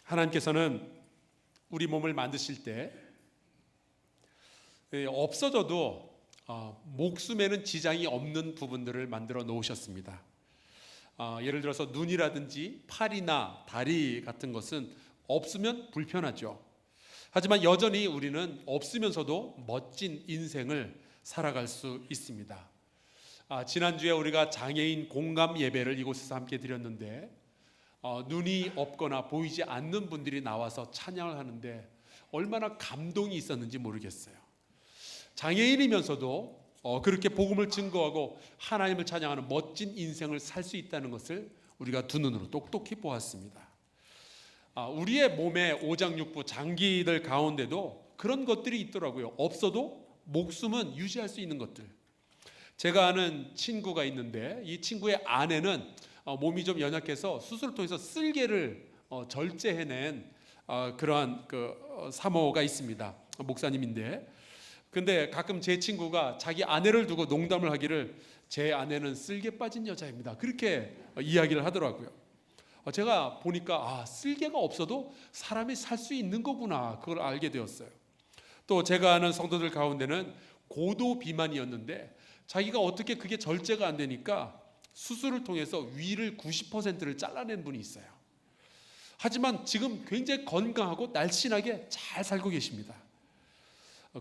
하나님께서는 우리 몸을 만드실 때 없어져도 목숨에는 지장이 없는 부분들을 만들어 놓으셨습니다. 예를 들어서 눈이라든지 팔이나 다리 같은 것은 없으면 불편하죠. 하지만 여전히 우리는 없으면서도 멋진 인생을 살아갈 수 있습니다. 지난주에 우리가 장애인 공감 예배를 이곳에서 함께 드렸는데 눈이 없거나 보이지 않는 분들이 나와서 찬양을 하는데 얼마나 감동이 있었는지 모르겠어요. 장애인이면서도 그렇게 복음을 증거하고 하나님을 찬양하는 멋진 인생을 살 수 있다는 것을 우리가 두 눈으로 똑똑히 보았습니다. 우리의 몸의 오장육부 장기들 가운데도 그런 것들이 있더라고요. 없어도 목숨은 유지할 수 있는 것들. 제가 아는 친구가 있는데 이 친구의 아내는 몸이 좀 연약해서 수술을 통해서 쓸개를 절제해낸 그러한 사모가 있습니다. 목사님인데, 근데 가끔 제 친구가 자기 아내를 두고 농담을 하기를 제 아내는 쓸개 빠진 여자입니다. 그렇게 이야기를 하더라고요. 제가 보니까 쓸개가 없어도 사람이 살 수 있는 거구나, 그걸 알게 되었어요. 또 제가 아는 성도들 가운데는 고도 비만이었는데 자기가 어떻게 그게 절제가 안 되니까 수술을 통해서 위를 90%를 잘라낸 분이 있어요. 하지만 지금 굉장히 건강하고 날씬하게 잘 살고 계십니다.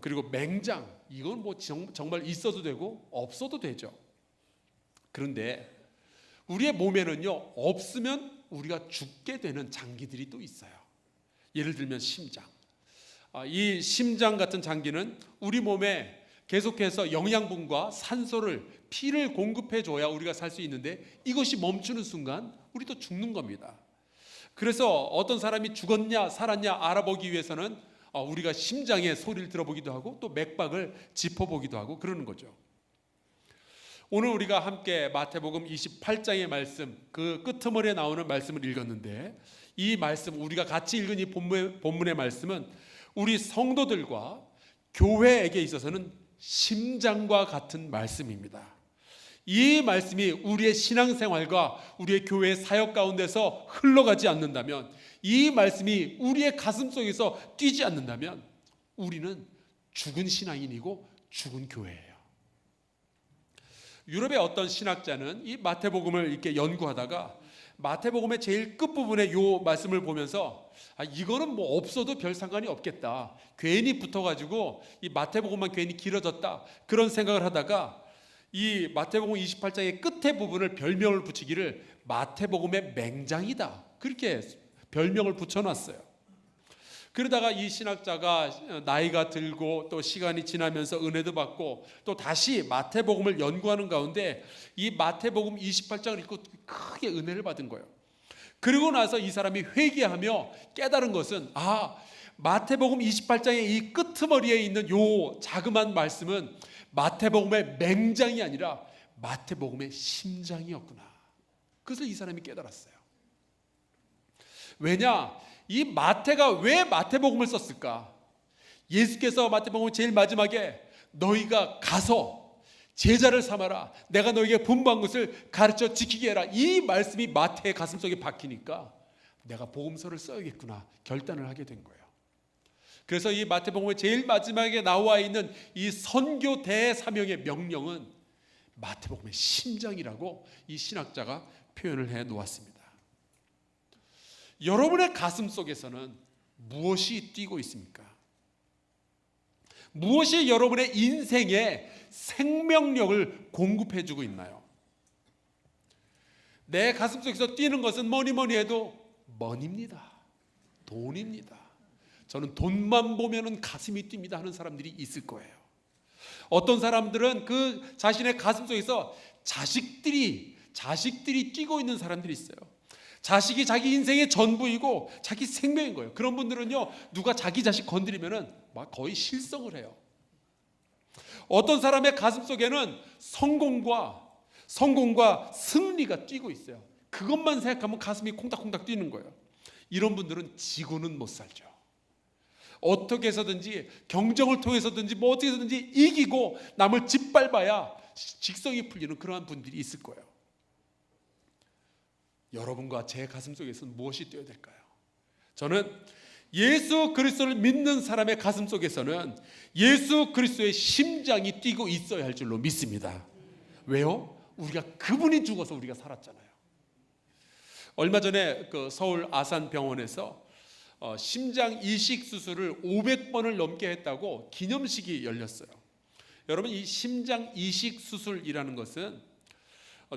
그리고 맹장, 이건 뭐 정말 있어도 되고 없어도 되죠. 그런데 우리의 몸에는요, 없으면 우리가 죽게 되는 장기들이 또 있어요. 예를 들면 심장. 이 심장 같은 장기는 우리 몸에 계속해서 영양분과 산소를, 피를 공급해 줘야 우리가 살 수 있는데 이것이 멈추는 순간 우리도 죽는 겁니다. 그래서 어떤 사람이 죽었냐 살았냐 알아보기 위해서는 우리가 심장의 소리를 들어보기도 하고 또 맥박을 짚어보기도 하고 그러는 거죠. 오늘 우리가 함께 마태복음 28장의 말씀, 그 끄트머리에 나오는 말씀을 읽었는데, 이 말씀, 우리가 같이 읽은 이 본문의 말씀은 우리 성도들과 교회에게 있어서는 심장과 같은 말씀입니다. 이 말씀이 우리의 신앙생활과 우리의 교회 사역 가운데서 흘러가지 않는다면, 이 말씀이 우리의 가슴 속에서 뛰지 않는다면 우리는 죽은 신앙인이고 죽은 교회예요. 유럽의 어떤 신학자는 이 마태복음을 이렇게 연구하다가 마태복음의 제일 끝부분에 이 말씀을 보면서 이거는 뭐 없어도 별 상관이 없겠다, 괜히 붙어가지고 이 마태복음만 괜히 길어졌다, 그런 생각을 하다가 이 마태복음 28장의 끝에 부분을 별명을 붙이기를 마태복음의 맹장이다, 그렇게 별명을 붙여놨어요. 그러다가 이 신학자가 나이가 들고 또 시간이 지나면서 은혜도 받고 또 다시 마태복음을 연구하는 가운데 이 마태복음 28장을 읽고 크게 은혜를 받은 거예요. 그리고 나서 이 사람이 회개하며 깨달은 것은 마태복음 28장의 이 끄트머리에 있는 요 자그마한 말씀은 마태복음의 맹장이 아니라 마태복음의 심장이었구나. 그것을 이 사람이 깨달았어요. 왜냐? 이 마태가 왜 마태복음을 썼을까? 예수께서 마태복음 제일 마지막에 너희가 가서 제자를 삼아라, 내가 너희에게 분부한 것을 가르쳐 지키게 해라, 이 말씀이 마태의 가슴속에 박히니까 내가 복음서를 써야겠구나 결단을 하게 된 거예요. 그래서 이 마태복음의 제일 마지막에 나와 있는 이 선교 대사명의 명령은 마태복음의 심장이라고 이 신학자가 표현을 해 놓았습니다. 여러분의 가슴 속에서는 무엇이 뛰고 있습니까? 무엇이 여러분의 인생에 생명력을 공급해주고 있나요? 내 가슴 속에서 뛰는 것은 뭐니 해도 머니입니다. 돈입니다. 저는 돈만 보면은 가슴이 뜁니다 하는 사람들이 있을 거예요. 어떤 사람들은 그 자신의 가슴 속에서 자식들이 뛰고 있는 사람들이 있어요. 자식이 자기 인생의 전부이고 자기 생명인 거예요. 그런 분들은요, 누가 자기 자식 건드리면은 막 거의 실성을 해요. 어떤 사람의 가슴 속에는 성공과 승리가 뛰고 있어요. 그것만 생각하면 가슴이 콩닥콩닥 뛰는 거예요. 이런 분들은 지고는 못 살죠. 어떻게 해서든지 경정을 통해서든지 뭐 어떻게 해서든지 이기고 남을 짓밟아야 직성이 풀리는 그러한 분들이 있을 거예요. 여러분과 제 가슴 속에서는 무엇이 뛰어야 될까요? 저는 예수 그리스도를 믿는 사람의 가슴 속에서는 예수 그리스도의 심장이 뛰고 있어야 할 줄로 믿습니다. 왜요? 우리가 그분이 죽어서 우리가 살았잖아요. 얼마 전에 그 서울 아산병원에서 심장 이식 수술을 500번을 넘게 했다고 기념식이 열렸어요. 여러분, 이 심장 이식 수술이라는 것은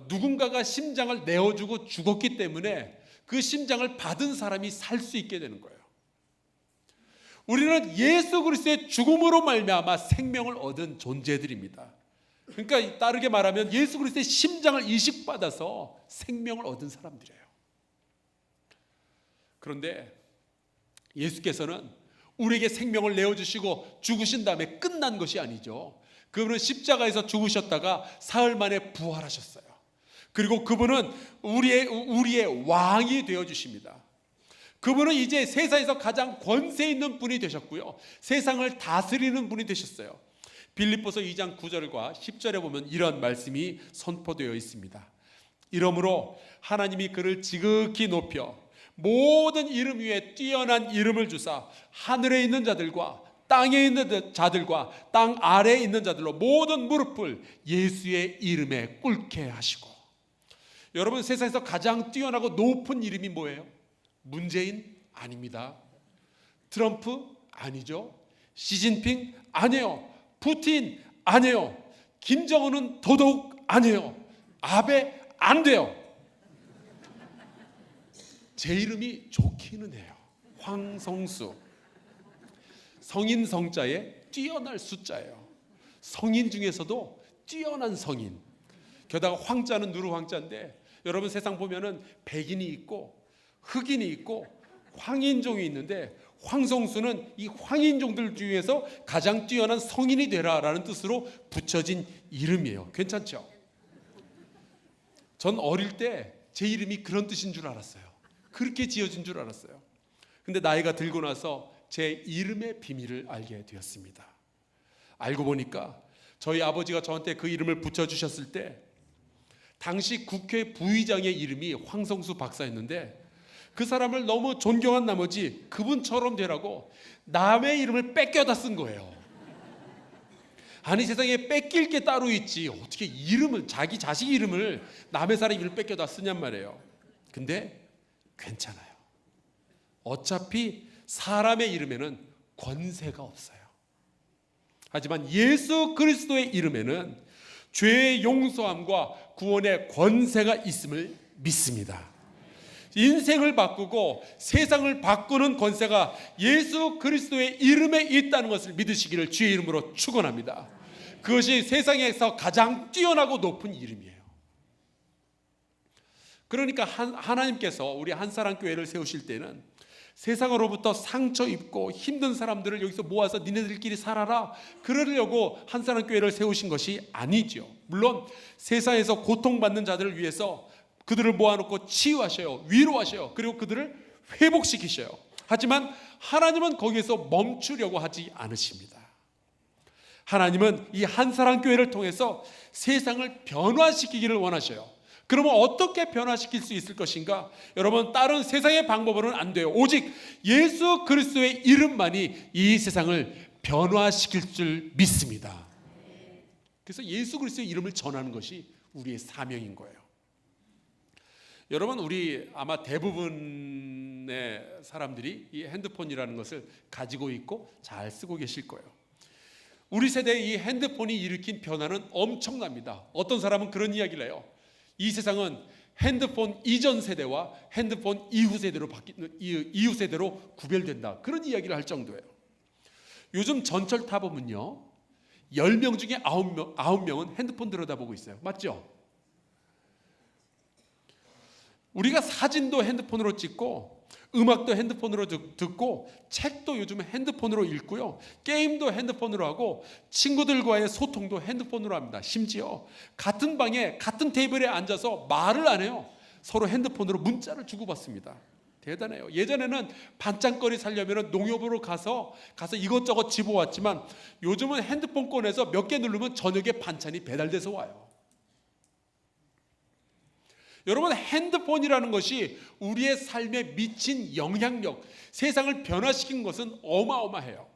누군가가 심장을 내어주고 죽었기 때문에 그 심장을 받은 사람이 살 수 있게 되는 거예요. 우리는 예수 그리스도의 죽음으로 말미암아 생명을 얻은 존재들입니다. 그러니까 다르게 말하면 예수 그리스도의 심장을 이식받아서 생명을 얻은 사람들이에요. 그런데 예수께서는 우리에게 생명을 내어주시고 죽으신 다음에 끝난 것이 아니죠. 그분은 십자가에서 죽으셨다가 사흘 만에 부활하셨어요. 그리고 그분은 우리의 왕이 되어주십니다. 그분은 이제 세상에서 가장 권세 있는 분이 되셨고요, 세상을 다스리는 분이 되셨어요. 빌립보서 2장 9절과 10절에 보면 이런 말씀이 선포되어 있습니다. 이러므로 하나님이 그를 지극히 높여 모든 이름 위에 뛰어난 이름을 주사 하늘에 있는 자들과 땅에 있는 자들과 땅 아래에 있는 자들로 모든 무릎을 예수의 이름에 꿇게 하시고. 여러분, 세상에서 가장 뛰어나고 높은 이름이 뭐예요? 문재인? 아닙니다. 트럼프? 아니죠. 시진핑? 아니에요. 푸틴? 아니에요. 김정은은 더더욱 아니에요. 아베? 안 돼요. 제 이름이 좋기는 해요. 황성수. 성인 성자에 뛰어날 숫자예요. 성인 중에서도 뛰어난 성인. 게다가 황자는 누르 황자인데, 여러분 세상 보면은 백인이 있고 흑인이 있고 황인종이 있는데, 황성수는 이 황인종들 중에서 가장 뛰어난 성인이 되라라는 뜻으로 붙여진 이름이에요. 괜찮죠? 전 어릴 때 제 이름이 그런 뜻인 줄 알았어요. 그렇게 지어진 줄 알았어요. 근데 나이가 들고 나서 제 이름의 비밀을 알게 되었습니다. 알고 보니까 저희 아버지가 저한테 그 이름을 붙여주셨을 때 당시 국회 부의장의 이름이 황성수 박사였는데, 그 사람을 너무 존경한 나머지 그분처럼 되라고 남의 이름을 뺏겨다 쓴 거예요. 아니, 세상에 뺏길 게 따로 있지 어떻게 이름을, 자기 자식 이름을 남의 사람 이름을 뺏겨다 쓰냔 말이에요. 근데 괜찮아요. 어차피 사람의 이름에는 권세가 없어요. 하지만 예수 그리스도의 이름에는 죄의 용서함과 구원의 권세가 있음을 믿습니다. 인생을 바꾸고 세상을 바꾸는 권세가 예수 그리스도의 이름에 있다는 것을 믿으시기를 주의 이름으로 축원합니다. 그것이 세상에서 가장 뛰어나고 높은 이름이에요. 그러니까 하나님께서 우리 한사랑교회를 세우실 때는 세상으로부터 상처 입고 힘든 사람들을 여기서 모아서 니네들끼리 살아라 그러려고 한사랑교회를 세우신 것이 아니죠. 물론 세상에서 고통받는 자들을 위해서 그들을 모아놓고 치유하셔요, 위로하셔요, 그리고 그들을 회복시키셔요. 하지만 하나님은 거기에서 멈추려고 하지 않으십니다. 하나님은 이 한사랑교회를 통해서 세상을 변화시키기를 원하셔요. 그러면 어떻게 변화시킬 수 있을 것인가? 여러분, 다른 세상의 방법으로는 안 돼요. 오직 예수 그리스도의 이름만이 이 세상을 변화시킬 줄 믿습니다. 그래서 예수 그리스도의 이름을 전하는 것이 우리의 사명인 거예요. 여러분, 우리 아마 대부분의 사람들이 이 핸드폰이라는 것을 가지고 있고 잘 쓰고 계실 거예요. 우리 세대의 이 핸드폰이 일으킨 변화는 엄청납니다. 어떤 사람은 그런 이야기를 해요. 이 세상은 핸드폰 이전 세대와 핸드폰 이후 세대로 구별된다. 그런 이야기를 할 정도예요. 요즘 전철 타보면요, 10명 중에 9명은 핸드폰 들여다보고 있어요. 맞죠? 우리가 사진도 핸드폰으로 찍고 음악도 핸드폰으로 듣고 책도 요즘 핸드폰으로 읽고요, 게임도 핸드폰으로 하고 친구들과의 소통도 핸드폰으로 합니다. 심지어 같은 방에 같은 테이블에 앉아서 말을 안 해요. 서로 핸드폰으로 문자를 주고받습니다. 대단해요. 예전에는 반찬거리 사려면 농협으로 가서 이것저것 집어왔지만 요즘은 핸드폰 꺼내서 몇 개 누르면 저녁에 반찬이 배달돼서 와요. 여러분, 핸드폰이라는 것이 우리의 삶에 미친 영향력, 세상을 변화시킨 것은 어마어마해요.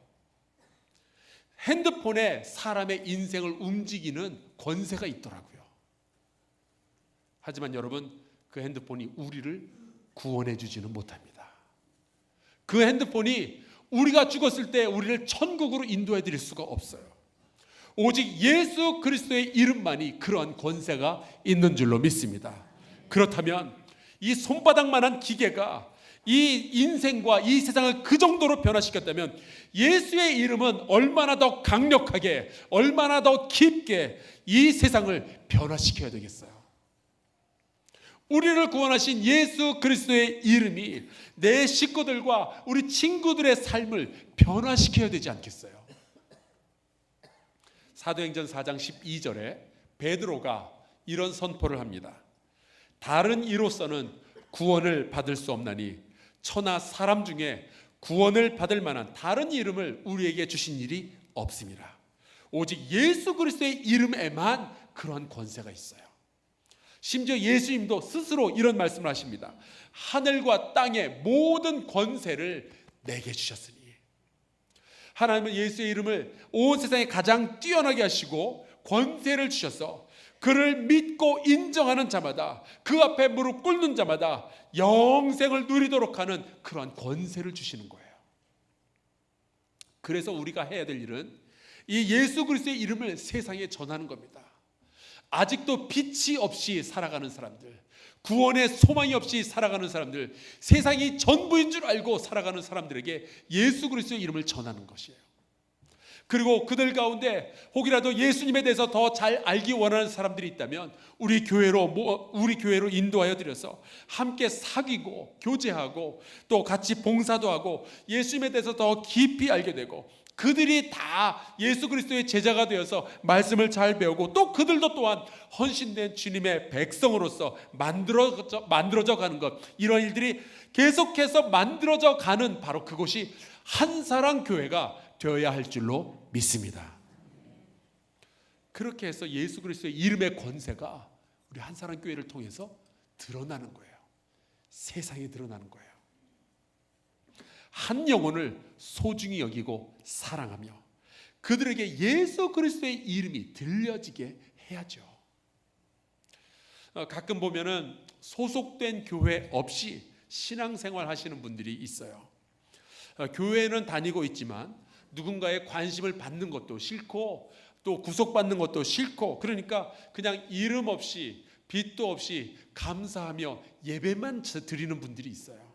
핸드폰에 사람의 인생을 움직이는 권세가 있더라고요. 하지만 여러분, 그 핸드폰이 우리를 구원해 주지는 못합니다. 그 핸드폰이 우리가 죽었을 때 우리를 천국으로 인도해 드릴 수가 없어요. 오직 예수 그리스도의 이름만이 그러한 권세가 있는 줄로 믿습니다. 그렇다면 이 손바닥만한 기계가 이 인생과 이 세상을 그 정도로 변화시켰다면 예수의 이름은 얼마나 더 강력하게, 얼마나 더 깊게 이 세상을 변화시켜야 되겠어요. 우리를 구원하신 예수 그리스도의 이름이 내 식구들과 우리 친구들의 삶을 변화시켜야 되지 않겠어요? 사도행전 4장 12절에 베드로가 이런 선포를 합니다. 다른 이로서는 구원을 받을 수 없나니 천하 사람 중에 구원을 받을 만한 다른 이름을 우리에게 주신 일이 없습니다. 오직 예수 그리스도의 이름에만 그러한 권세가 있어요. 심지어 예수님도 스스로 이런 말씀을 하십니다. 하늘과 땅의 모든 권세를 내게 주셨으니. 하나님은 예수의 이름을 온 세상에 가장 뛰어나게 하시고 권세를 주셔서 그를 믿고 인정하는 자마다, 그 앞에 무릎 꿇는 자마다 영생을 누리도록 하는 그러한 권세를 주시는 거예요. 그래서 우리가 해야 될 일은 이 예수 그리스도의 이름을 세상에 전하는 겁니다. 아직도 빛이 없이 살아가는 사람들, 구원의 소망이 없이 살아가는 사람들, 세상이 전부인 줄 알고 살아가는 사람들에게 예수 그리스도의 이름을 전하는 것이에요. 그리고 그들 가운데 혹이라도 예수님에 대해서 더 잘 알기 원하는 사람들이 있다면 우리 교회로 인도하여 드려서 함께 사귀고 교제하고 또 같이 봉사도 하고 예수님에 대해서 더 깊이 알게 되고, 그들이 다 예수 그리스도의 제자가 되어서 말씀을 잘 배우고 또 그들도 또한 헌신된 주님의 백성으로서 만들어져 가는 것, 이런 일들이 계속해서 만들어져 가는 바로 그곳이 한사랑 교회가 되어야 할 줄로 믿습니다. 그렇게 해서 예수 그리스도의 이름의 권세가 우리 한사랑 교회를 통해서 드러나는 거예요. 세상에 드러나는 거예요. 한 영혼을 소중히 여기고 사랑하며 그들에게 예수 그리스도의 이름이 들려지게 해야죠. 가끔 보면은 소속된 교회 없이 신앙생활 하시는 분들이 있어요. 교회는 다니고 있지만 누군가의 관심을 받는 것도 싫고 또 구속받는 것도 싫고, 그러니까 그냥 이름 없이 빛도 없이 감사하며 예배만 드리는 분들이 있어요.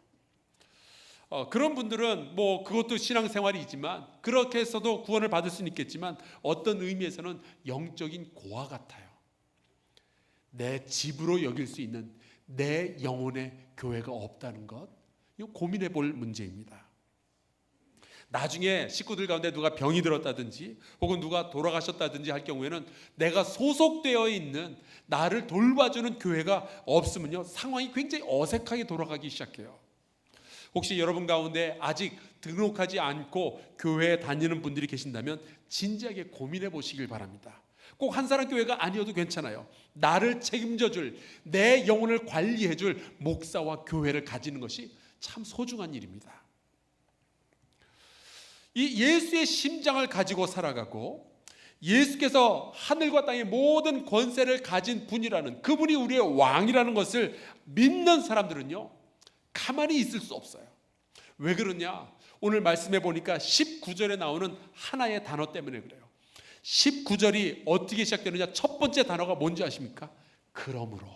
그런 분들은 뭐 그것도 신앙생활이지만, 그렇게 해서도 구원을 받을 수는 있겠지만 어떤 의미에서는 영적인 고아 같아요. 내 집으로 여길 수 있는 내 영혼의 교회가 없다는 것, 이거 고민해 볼 문제입니다. 나중에 식구들 가운데 누가 병이 들었다든지 혹은 누가 돌아가셨다든지 할 경우에는 내가 소속되어 있는 나를 돌봐주는 교회가 없으면요, 상황이 굉장히 어색하게 돌아가기 시작해요. 혹시 여러분 가운데 아직 등록하지 않고 교회에 다니는 분들이 계신다면 진지하게 고민해 보시길 바랍니다. 꼭 한사람 교회가 아니어도 괜찮아요. 나를 책임져 줄, 내 영혼을 관리해 줄 목사와 교회를 가지는 것이 참 소중한 일입니다. 이 예수의 심장을 가지고 살아가고 예수께서 하늘과 땅의 모든 권세를 가진 분이라는, 그분이 우리의 왕이라는 것을 믿는 사람들은요, 가만히 있을 수 없어요. 왜 그러냐? 오늘 말씀해 보니까 19절에 나오는 하나의 단어 때문에 그래요. 19절이 어떻게 시작되느냐? 첫 번째 단어가 뭔지 아십니까? 그러므로.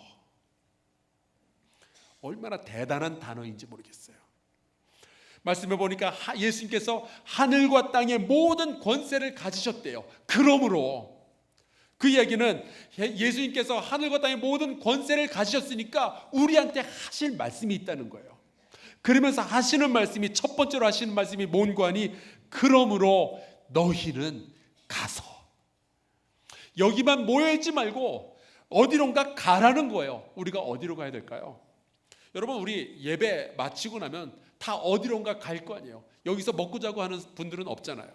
얼마나 대단한 단어인지 모르겠어요. 말씀해 보니까 예수님께서 하늘과 땅의 모든 권세를 가지셨대요. 그러므로. 그 이야기는 예수님께서 하늘과 땅의 모든 권세를 가지셨으니까 우리한테 하실 말씀이 있다는 거예요. 그러면서 하시는 말씀이, 첫 번째로 하시는 말씀이 뭔고 하니, 그러므로 너희는 가서. 여기만 모여있지 말고 어디론가 가라는 거예요. 우리가 어디로 가야 될까요? 여러분, 우리 예배 마치고 나면 다 어디론가 갈 거 아니에요. 여기서 먹고 자고 하는 분들은 없잖아요.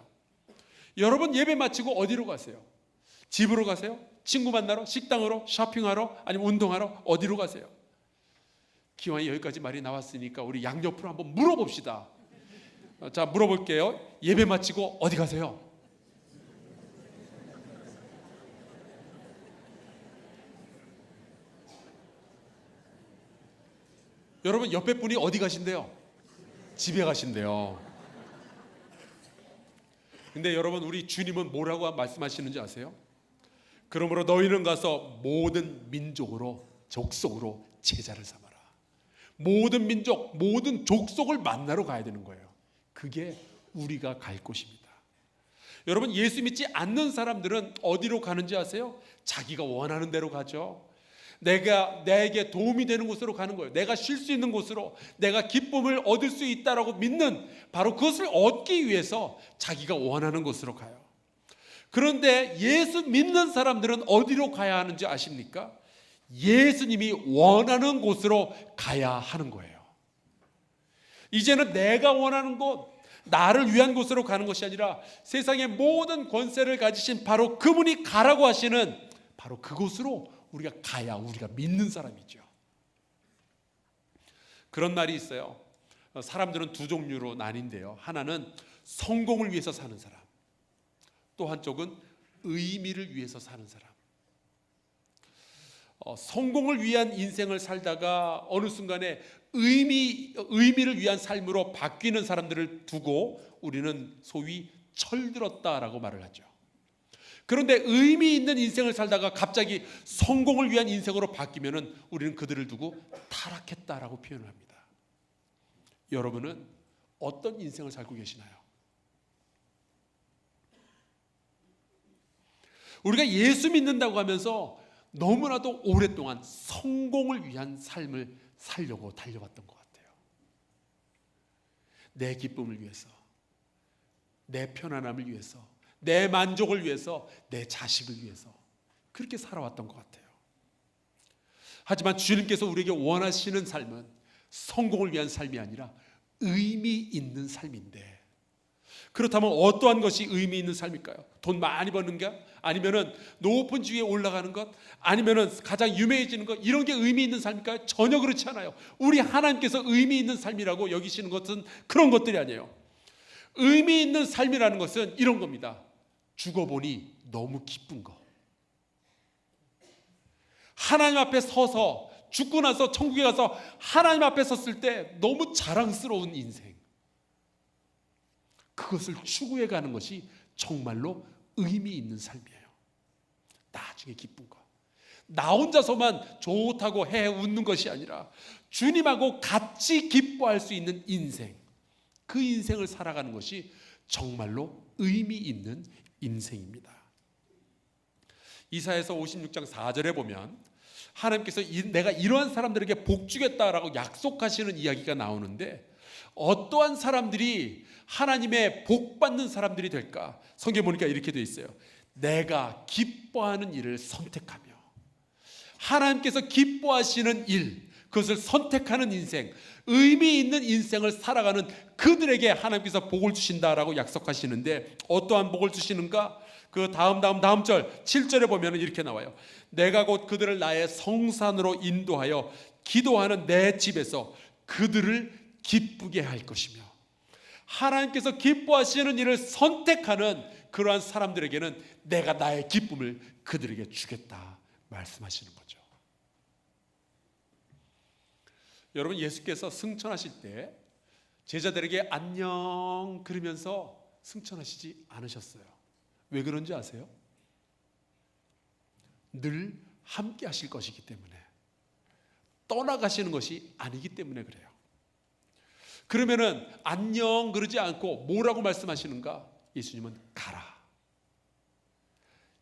여러분 예배 마치고 어디로 가세요? 집으로 가세요? 친구 만나러? 식당으로? 쇼핑하러? 아니면 운동하러? 어디로 가세요? 기왕 여기까지 말이 나왔으니까 우리 양옆으로 한번 물어봅시다. 자, 물어볼게요. 예배 마치고 어디 가세요? 여러분 옆에 분이 어디 가신대요? 집에 가신대요. 근데 여러분 우리 주님은 뭐라고 말씀하시는지 아세요? 그러므로 너희는 가서 모든 민족으로 족속으로 제자를 삼아라. 모든 민족, 모든 족속을 만나러 가야 되는 거예요. 그게 우리가 갈 곳입니다. 여러분 예수 믿지 않는 사람들은 어디로 가는지 아세요? 자기가 원하는 대로 가죠. 내게 도움이 되는 곳으로 가는 거예요. 내가 쉴 수 있는 곳으로, 내가 기쁨을 얻을 수 있다라고 믿는 바로 그것을 얻기 위해서 자기가 원하는 곳으로 가요. 그런데 예수 믿는 사람들은 어디로 가야 하는지 아십니까? 예수님이 원하는 곳으로 가야 하는 거예요. 이제는 내가 원하는 곳, 나를 위한 곳으로 가는 것이 아니라 세상의 모든 권세를 가지신 바로 그분이 가라고 하시는 바로 그곳으로 우리가 가야 우리가 믿는 사람이죠. 그런 말이 있어요. 사람들은 두 종류로 나뉜대요. 하나는 성공을 위해서 사는 사람, 또 한쪽은 의미를 위해서 사는 사람. 성공을 위한 인생을 살다가 어느 순간에 의미를 위한 삶으로 바뀌는 사람들을 두고 우리는 소위 철들었다라고 말을 하죠. 그런데 의미 있는 인생을 살다가 갑자기 성공을 위한 인생으로 바뀌면은 우리는 그들을 두고 타락했다라고 표현을 합니다. 여러분은 어떤 인생을 살고 계시나요? 우리가 예수 믿는다고 하면서 너무나도 오랫동안 성공을 위한 삶을 살려고 달려왔던 것 같아요. 내 기쁨을 위해서, 내 편안함을 위해서, 내 만족을 위해서, 내 자식을 위해서 그렇게 살아왔던 것 같아요. 하지만 주님께서 우리에게 원하시는 삶은 성공을 위한 삶이 아니라 의미 있는 삶인데, 그렇다면 어떠한 것이 의미 있는 삶일까요? 돈 많이 버는 게? 아니면은 높은 지위에 올라가는 것? 아니면은 가장 유명해지는 것? 이런 게 의미 있는 삶일까요? 전혀 그렇지 않아요. 우리 하나님께서 의미 있는 삶이라고 여기시는 것은 그런 것들이 아니에요. 의미 있는 삶이라는 것은 이런 겁니다. 죽어보니 너무 기쁜 거. 하나님 앞에 서서 죽고 나서 천국에 가서 하나님 앞에 섰을 때 너무 자랑스러운 인생, 그것을 추구해 가는 것이 정말로 의미 있는 삶이에요. 나중에 기쁜 거, 나 혼자서만 좋다고 해 웃는 것이 아니라 주님하고 같이 기뻐할 수 있는 인생, 그 인생을 살아가는 것이 정말로 의미 있는 인생입니다. 이사야서 56장 4절에 보면 하나님께서 내가 이러한 사람들에게 복 주겠다라고 약속하시는 이야기가 나오는데, 어떠한 사람들이 하나님의 복 받는 사람들이 될까? 성경에 보니까 이렇게 되어 있어요. 내가 기뻐하는 일을 선택하며, 하나님께서 기뻐하시는 일, 그것을 선택하는 인생, 의미 있는 인생을 살아가는 그들에게 하나님께서 복을 주신다라고 약속하시는데, 어떠한 복을 주시는가? 그 다음 절 7절에 보면 이렇게 나와요. 내가 곧 그들을 나의 성산으로 인도하여 기도하는 내 집에서 그들을 기쁘게 할 것이며, 하나님께서 기뻐하시는 일을 선택하는 그러한 사람들에게는 내가 나의 기쁨을 그들에게 주겠다 말씀하시는 거죠. 여러분, 예수께서 승천하실 때 제자들에게 안녕 그러면서 승천하시지 않으셨어요. 왜 그런지 아세요? 늘 함께 하실 것이기 때문에, 떠나가시는 것이 아니기 때문에 그래요. 그러면은 안녕 그러지 않고 뭐라고 말씀하시는가? 예수님은 가라,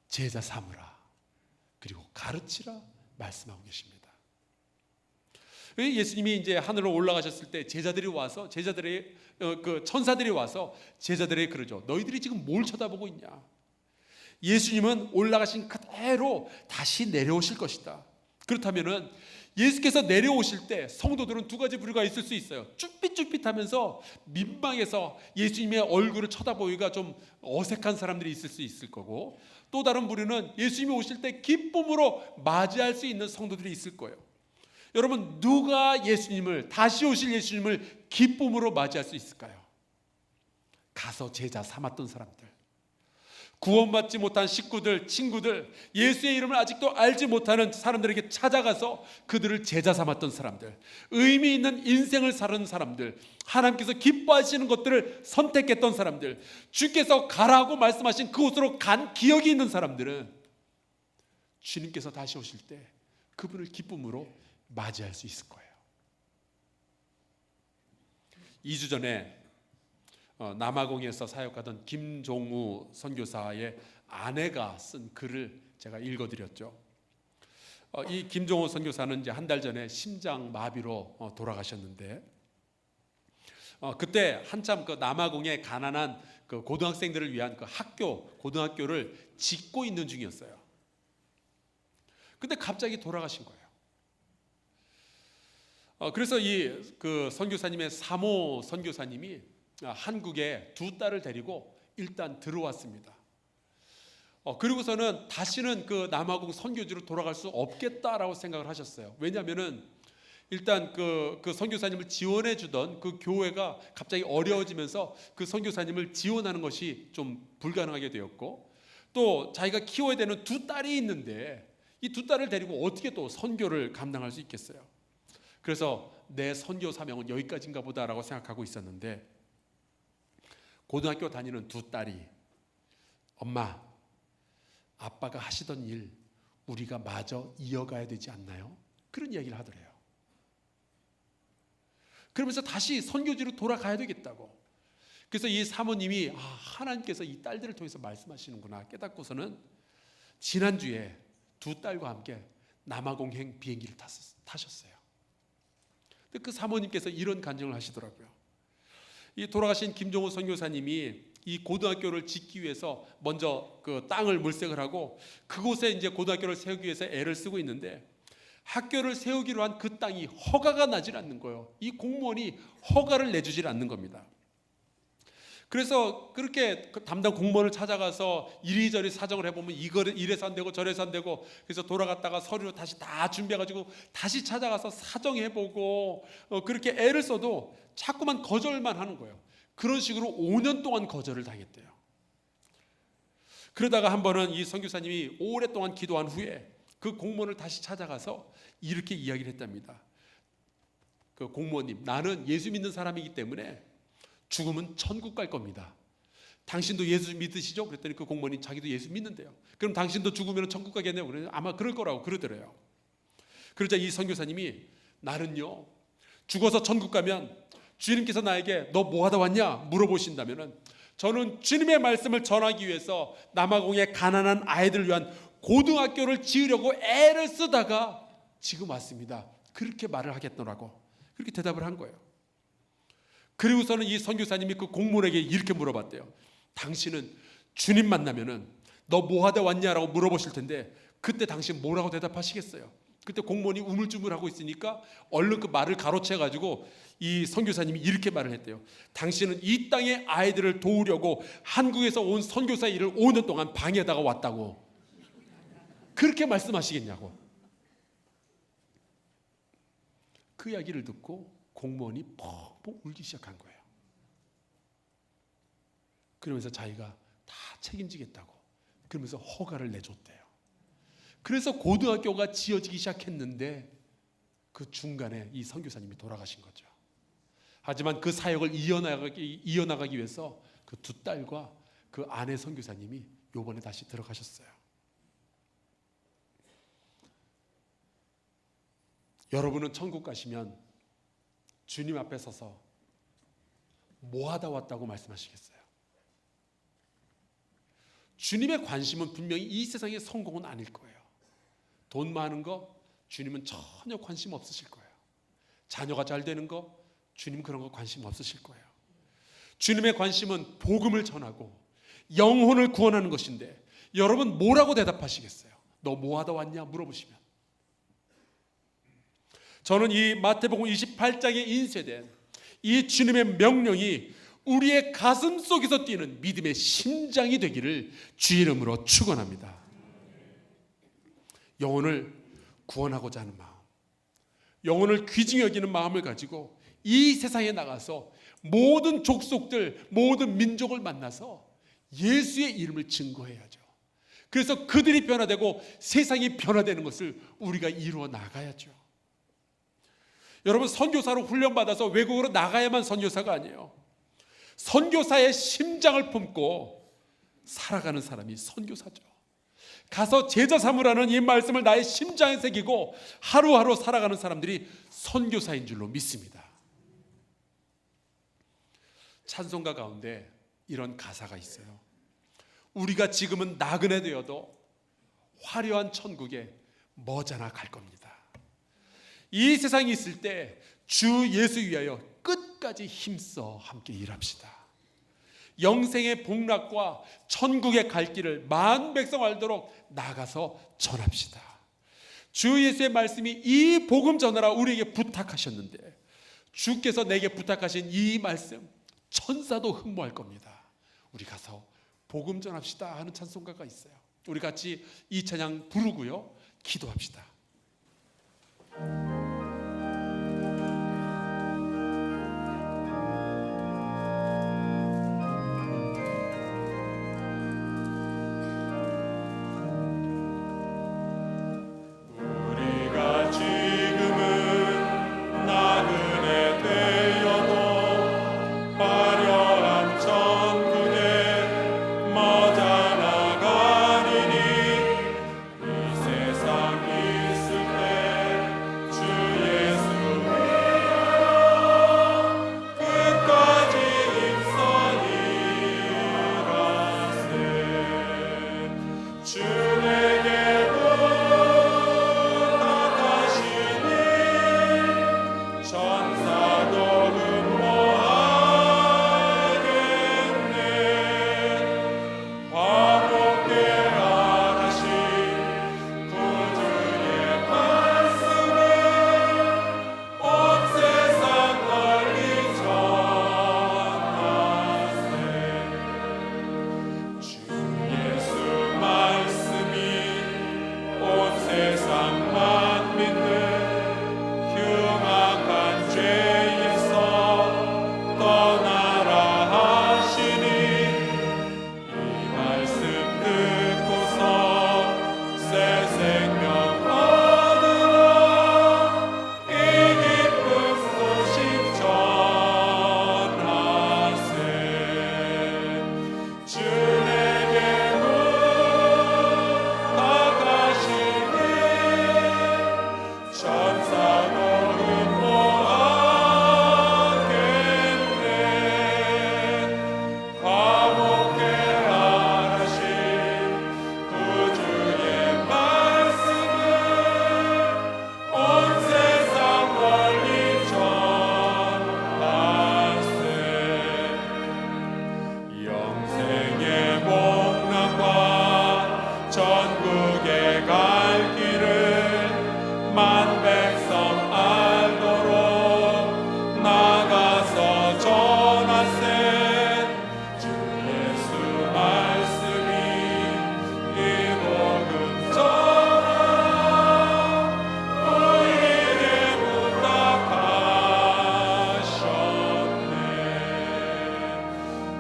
제자 삼으라, 그리고 가르치라 말씀하고 계십니다. 예수님이 이제 하늘로 올라가셨을 때 제자들이 와서 천사들이 와서 제자들에게 그러죠. 너희들이 지금 뭘 쳐다보고 있냐? 예수님은 올라가신 그대로 다시 내려오실 것이다. 그렇다면은 예수께서 내려오실 때 성도들은 두 가지 부류가 있을 수 있어요. 쭈삣쭈삣하면서 민망해서 예수님의 얼굴을 쳐다보기가 좀 어색한 사람들이 있을 거고, 또 다른 부류는 예수님이 오실 때 기쁨으로 맞이할 수 있는 성도들이 있을 거예요. 여러분, 누가 예수님을, 다시 오실 예수님을 기쁨으로 맞이할 수 있을까요? 가서 제자 삼았던 사람들, 구원받지 못한 식구들, 친구들, 예수의 이름을 아직도 알지 못하는 사람들에게 찾아가서 그들을 제자 삼았던 사람들, 의미 있는 인생을 사는 사람들, 하나님께서 기뻐하시는 것들을 선택했던 사람들, 주께서 가라고 말씀하신 그곳으로 간 기억이 있는 사람들은 주님께서 다시 오실 때 그분을 기쁨으로 맞이할 수 있을 거예요. 2주 전에 남아공에서 사역하던 김종우 선교사의 아내가 쓴 글을 제가 읽어드렸죠. 이 김종우 선교사는 이제 한 달 전에 심장 마비로 돌아가셨는데, 그때 한참 그 남아공의 가난한 그 고등학생들을 위한 그 고등학교를 짓고 있는 중이었어요. 근데 갑자기 돌아가신 거예요. 그래서 이 그 선교사님의 사모 선교사님이 한국에 두 딸을 데리고 일단 들어왔습니다. 그리고서는 다시는 그 남아공 선교지로 돌아갈 수 없겠다라고 생각을 하셨어요. 왜냐하면은 일단 그 선교사님을 지원해 주던 그 교회가 갑자기 어려워지면서 그 선교사님을 지원하는 것이 좀 불가능하게 되었고, 또 자기가 키워야 되는 두 딸이 있는데 이 두 딸을 데리고 어떻게 또 선교를 감당할 수 있겠어요. 그래서 내 선교 사명은 여기까지인가 보다라고 생각하고 있었는데, 고등학교 다니는 두 딸이 엄마, 아빠가 하시던 일 우리가 마저 이어가야 되지 않나요? 그런 이야기를 하더래요. 그러면서 다시 선교지로 돌아가야 되겠다고. 그래서 이 사모님이 하나님께서 이 딸들을 통해서 말씀하시는구나 깨닫고서는 지난주에 두 딸과 함께 남아공행 비행기를 타셨어요. 근데 그 사모님께서 이런 간증을 하시더라고요. 이 돌아가신 김종호 선교사님이 이 고등학교를 짓기 위해서 먼저 그 땅을 물색을 하고 그곳에 이제 고등학교를 세우기 위해서 애를 쓰고 있는데, 학교를 세우기로 한 그 땅이 허가가 나질 않는 거예요. 이 공무원이 허가를 내주질 않는 겁니다. 그래서 그렇게 담당 공무원을 찾아가서 이리저리 사정을 해보면 이거를 이래서 안 되고 저래서 안 되고, 그래서 돌아갔다가 서류 다시 다 준비해가지고 다시 찾아가서 사정해보고 그렇게 애를 써도 자꾸만 거절만 하는 거예요. 그런 식으로 5년 동안 거절을 당했대요. 그러다가 한 번은 이 선교사님이 오랫동안 기도한 후에 그 공무원을 다시 찾아가서 이렇게 이야기를 했답니다. 그 공무원님, 나는 예수 믿는 사람이기 때문에 죽으면 천국 갈 겁니다. 당신도 예수 믿으시죠? 그랬더니 그 공무원이 자기도 예수 믿는데요. 그럼 당신도 죽으면 천국 가겠네요. 그래서 아마 그럴 거라고 그러더래요. 그러자 이 선교사님이 나는요, 죽어서 천국 가면 주님께서 나에게 너 뭐 하다 왔냐 물어보신다면은 저는 주님의 말씀을 전하기 위해서 남아공의 가난한 아이들을 위한 고등학교를 지으려고 애를 쓰다가 지금 왔습니다. 그렇게 말을 하겠더라고. 그렇게 대답을 한 거예요. 그리고서는 이 선교사님이 그 공무원에게 이렇게 물어봤대요. 당신은 주님 만나면은 너 뭐 하다 왔냐라고 물어보실 텐데 그때 당신 뭐라고 대답하시겠어요? 그때 공무원이 우물쭈물하고 있으니까 얼른 그 말을 가로채가지고 이 선교사님이 이렇게 말을 했대요. 당신은 이 땅의 아이들을 도우려고 한국에서 온 선교사 일을 5년 동안 방에다가 왔다고. 그렇게 말씀하시겠냐고. 그 이야기를 듣고 공무원이 펑펑 울기 시작한 거예요. 그러면서 자기가 다 책임지겠다고 그러면서 허가를 내줬대요. 그래서 고등학교가 지어지기 시작했는데 그 중간에 이 선교사님이 돌아가신 거죠. 하지만 그 사역을 이어나가기 위해서 그 두 딸과 그 아내 선교사님이 요번에 다시 들어가셨어요. 여러분은 천국 가시면 주님 앞에 서서 뭐 하다 왔다고 말씀하시겠어요? 주님의 관심은 분명히 이 세상의 성공은 아닐 거예요. 돈 많은 거 주님은 전혀 관심 없으실 거예요. 자녀가 잘 되는 거 주님 그런 거 관심 없으실 거예요. 주님의 관심은 복음을 전하고 영혼을 구원하는 것인데 여러분 뭐라고 대답하시겠어요? 너 뭐 하다 왔냐 물어보시면. 저는 이 마태복음 28장에 인쇄된 이 주님의 명령이 우리의 가슴 속에서 뛰는 믿음의 심장이 되기를 주의 이름으로 축원합니다. 영혼을 구원하고자 하는 마음, 영혼을 귀중히 여기는 마음을 가지고 이 세상에 나가서 모든 족속들, 모든 민족을 만나서 예수의 이름을 증거해야죠. 그래서 그들이 변화되고 세상이 변화되는 것을 우리가 이루어 나가야죠. 여러분, 선교사로 훈련받아서 외국으로 나가야만 선교사가 아니에요. 선교사의 심장을 품고 살아가는 사람이 선교사죠. 가서 제자 삼으라는 이 말씀을 나의 심장에 새기고 하루하루 살아가는 사람들이 선교사인 줄로 믿습니다. 찬송가 가운데 이런 가사가 있어요. 우리가 지금은 나그네 되어도 화려한 천국에 머지않아 갈 겁니다. 이 세상에 있을 때 주 예수 위하여 끝까지 힘써 함께 일합시다. 영생의 복락과 천국의 갈 길을 만 백성 알도록 나가서 전합시다. 주 예수의 말씀이 이 복음 전하라 우리에게 부탁하셨는데, 주께서 내게 부탁하신 이 말씀 천사도 흠모할 겁니다. 우리 가서 복음 전합시다 하는 찬송가가 있어요. 우리 같이 이 찬양 부르고요, 기도합시다.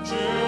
주